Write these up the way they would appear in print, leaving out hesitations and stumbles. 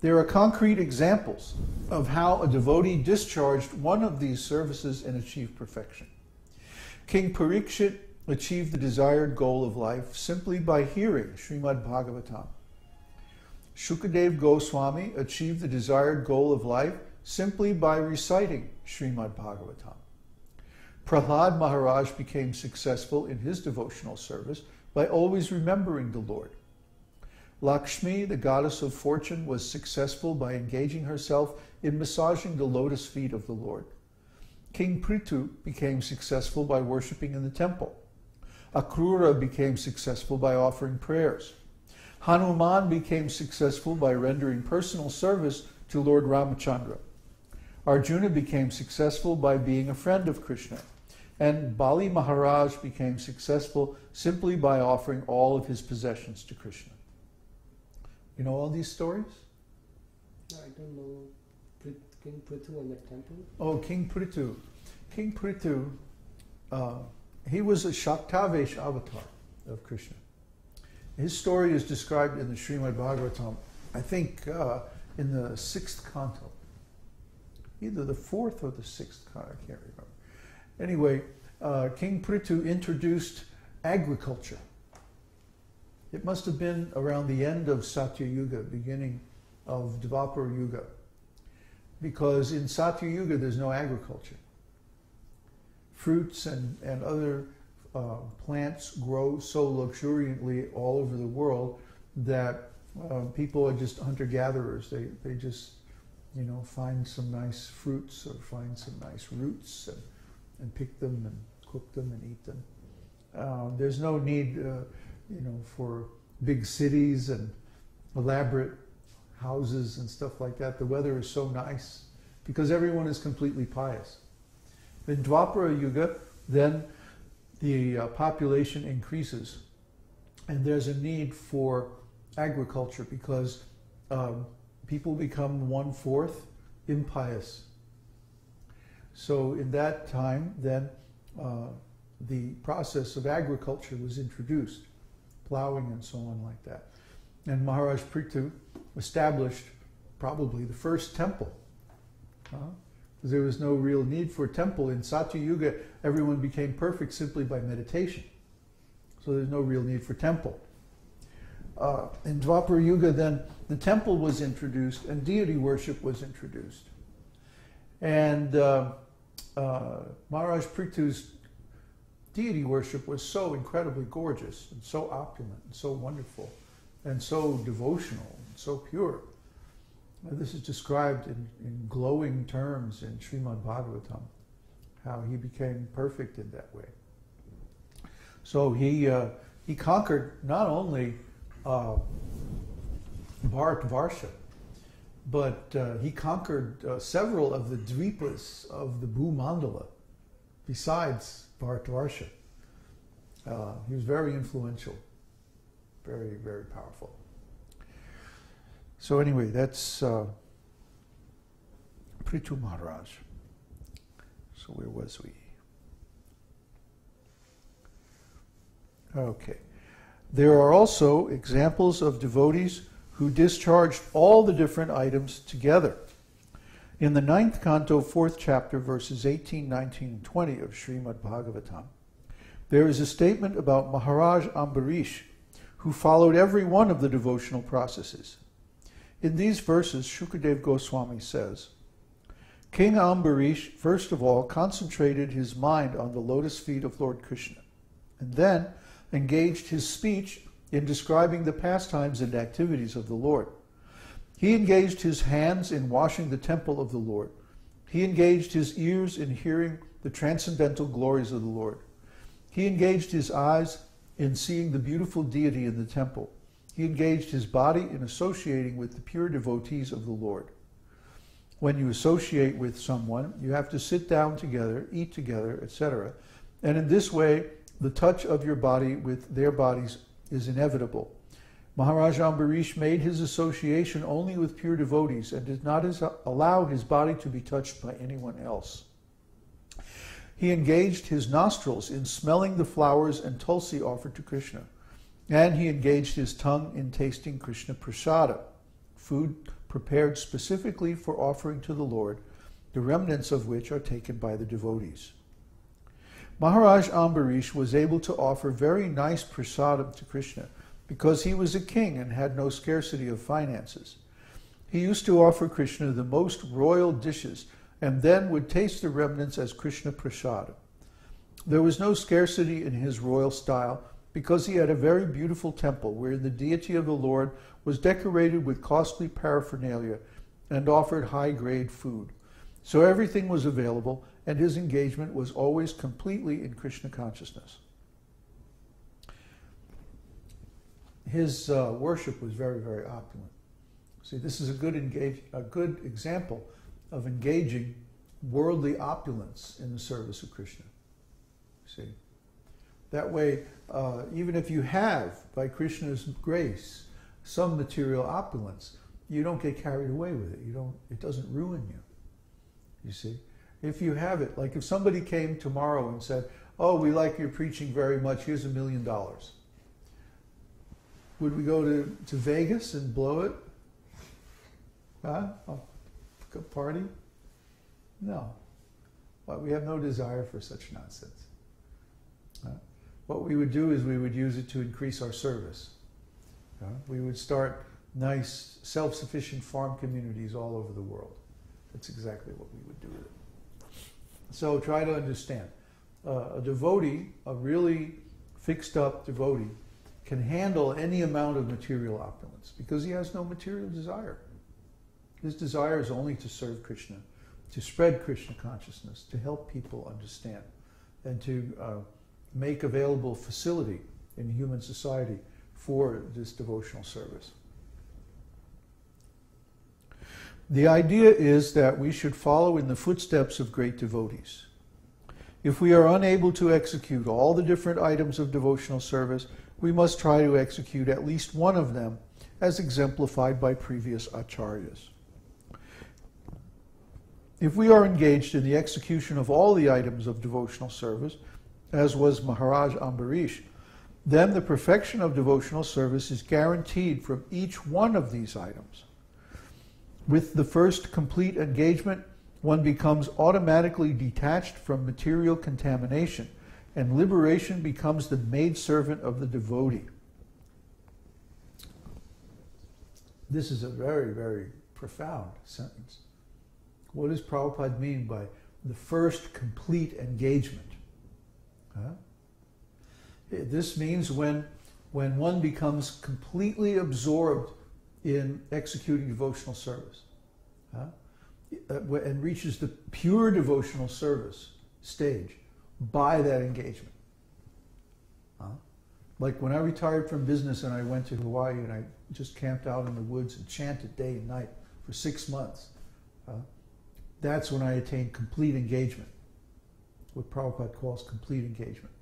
There are concrete examples of how a devotee discharged one of these services and achieved perfection. King Parikshit achieved the desired goal of life simply by hearing Śrīmad-Bhāgavatam. Shukadev Goswami achieved the desired goal of life simply by reciting Śrīmad-Bhāgavatam. Prahlad Maharaj became successful in his devotional service by always remembering the Lord. Lakshmi, the goddess of fortune, was successful by engaging herself in massaging the lotus feet of the Lord. King Prithu became successful by worshipping in the temple. Akrura became successful by offering prayers. Hanuman became successful by rendering personal service to Lord Ramachandra. Arjuna became successful by being a friend of Krishna. And Bali Maharaj became successful simply by offering all of his possessions to Krishna. You know all these stories? I don't know. King Prithu and the temple? Oh, King Prithu. King Prithu, he was a Shaktavesh avatar of Krishna. His story is described in the Śrīmad-Bhāgavatam, I think in the 6th canto. Either the 4th or the 6th canto, I can't remember. Anyway, King Prithu introduced agriculture. It must have been around the end of Satya Yuga, beginning of Dvapara Yuga, because in Satya Yuga there's no agriculture. Fruits and other plants grow so luxuriantly all over the world that people are just hunter-gatherers. They just, find some nice fruits or find some nice roots and pick them and cook them and eat them. There's no need, for big cities and elaborate houses and stuff like that. The weather is so nice because everyone is completely pious. In Dvapara Yuga, then the population increases and there's a need for agriculture because people become 1/4 impious. So in that time, then the process of agriculture was introduced, plowing and so on like that. And Maharaj Prithu established probably the first temple. Because there was no real need for a temple. In Satya Yuga, everyone became perfect simply by meditation. So there's no real need for temple. In Dvapara Yuga, then, the temple was introduced and deity worship was introduced. And Maharaj Prithu's deity worship was so incredibly gorgeous and so opulent and so wonderful and so devotional and so pure. This is described in glowing terms in Śrīmad-Bhāgavatam, how he became perfect in that way. So he conquered not only Bharatvarsha, but he conquered several of the dvipas of the Bhumandala besides Bharatvarsha. He was very influential, very, very powerful. So anyway, that's Prithu Maharaj. So where was we? Okay. There are also examples of devotees who discharged all the different items together. In the 9th canto, 4th chapter, verses 18, 19, and 20 of Śrīmad-Bhāgavatam, there is a statement about Maharaj Ambarish, who followed every one of the devotional processes. In these verses, Shukadev Goswami says, King Ambarish, first of all, concentrated his mind on the lotus feet of Lord Krishna, and then engaged his speech in describing the pastimes and activities of the Lord. He engaged his hands in washing the temple of the Lord. He engaged his ears in hearing the transcendental glories of the Lord. He engaged his eyes in seeing the beautiful deity in the temple. He engaged his body in associating with the pure devotees of the Lord. When you associate with someone, you have to sit down together, eat together, etc. And in this way, the touch of your body with their bodies is inevitable. Maharaj Ambarish made his association only with pure devotees and did not allow his body to be touched by anyone else. He engaged his nostrils in smelling the flowers and tulsi offered to Krishna. And he engaged his tongue in tasting Krishna prasada, food prepared specifically for offering to the Lord, the remnants of which are taken by the devotees. Maharaj Ambarish was able to offer very nice prasadam to Krishna because he was a king and had no scarcity of finances. He used to offer Krishna the most royal dishes and then would taste the remnants as Krishna prasadam. There was no scarcity in his royal style because he had a very beautiful temple where the deity of the Lord was decorated with costly paraphernalia and offered high-grade food. So everything was available, and his engagement was always completely in Krishna consciousness. His worship was very, very opulent. See, this is a good example of engaging worldly opulence in the service of Krishna. See, that way, even if you have, by Krishna's grace, some material opulence, you don't get carried away with it. It doesn't ruin you. You see, if you have it, like if somebody came tomorrow and said, "Oh, we like your preaching very much. Here's $1 million." Would we go to Vegas and blow it? Huh? Go party? No. But we have no desire for such nonsense. What we would do is we would use it to increase our service. We would start nice, self-sufficient farm communities all over the world. That's exactly what we would do with it. So try to understand. A devotee, a really fixed-up devotee, can handle any amount of material opulence because he has no material desire. His desire is only to serve Krishna, to spread Krishna consciousness, to help people understand, and to make available facility in human society for this devotional service. The idea is that we should follow in the footsteps of great devotees. If we are unable to execute all the different items of devotional service, we must try to execute at least one of them as exemplified by previous acharyas. If we are engaged in the execution of all the items of devotional service, as was Maharaj Ambarish, then the perfection of devotional service is guaranteed from each one of these items. With the first complete engagement, one becomes automatically detached from material contamination, and liberation becomes the maidservant of the devotee. This is a very, very profound sentence. What does Prabhupada mean by the first complete engagement? This means when one becomes completely absorbed in executing devotional service and reaches the pure devotional service stage by that engagement. Like when I retired from business and I went to Hawaii and I just camped out in the woods and chanted day and night for 6 months. That's when I attained complete engagement, what Prabhupada calls complete engagement.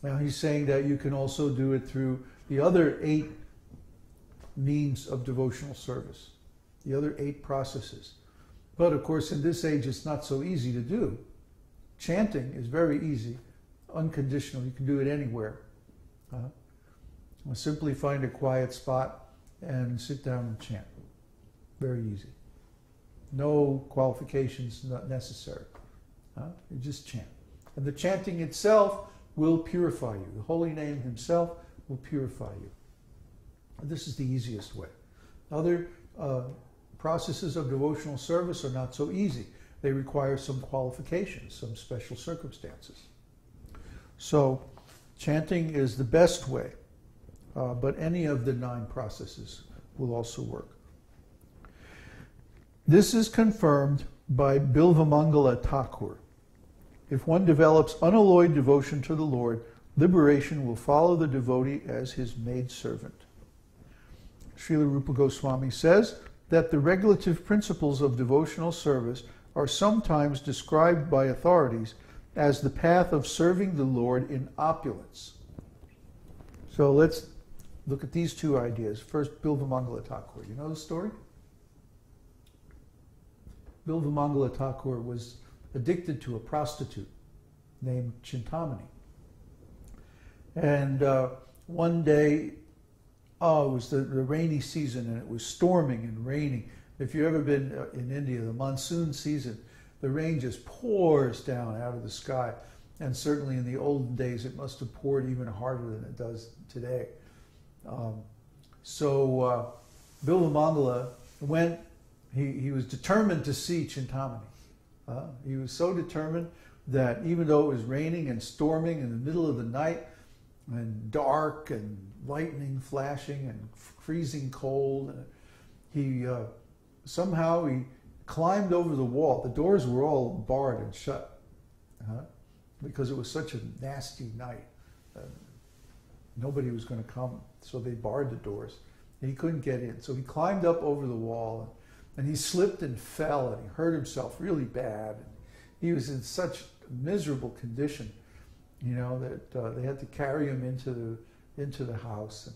Now he's saying that you can also do it through the other 8 means of devotional service, the other 8 processes. But of course in this age it's not so easy to do. Chanting is very easy, unconditional, you can do it anywhere. Simply find a quiet spot and sit down and chant. Very easy. No qualifications not necessary. You just chant. And the chanting itself will purify you. The holy name himself will purify you. This is the easiest way. Other processes of devotional service are not so easy. They require some qualifications, some special circumstances. So chanting is the best way, but any of the 9 processes will also work. This is confirmed by Bilvamangala Thakur. If one develops unalloyed devotion to the Lord, liberation will follow the devotee as his maidservant. Srila Rupa Goswami says that the regulative principles of devotional service are sometimes described by authorities as the path of serving the Lord in opulence. So let's look at these 2 ideas. First, Bilvamangala Thakur. You know the story? Bilvamangala Thakur was addicted to a prostitute named Chintamani. And one day Oh, it was the rainy season, and it was storming and raining. If you've ever been in India, the monsoon season, the rain just pours down out of the sky. And certainly in the olden days, it must have poured even harder than it does today. So Bilamangala went, he was determined to see Chintamani. He was so determined that even though it was raining and storming in the middle of the night, and dark and lightning flashing and freezing cold, he somehow he climbed over the wall. The doors were all barred and shut because it was such a nasty night. Nobody was going to come, so they barred the doors. And he couldn't get in. So he climbed up over the wall, and he slipped and fell, and he hurt himself really bad. He was in such a miserable condition, that they had to carry him into the house.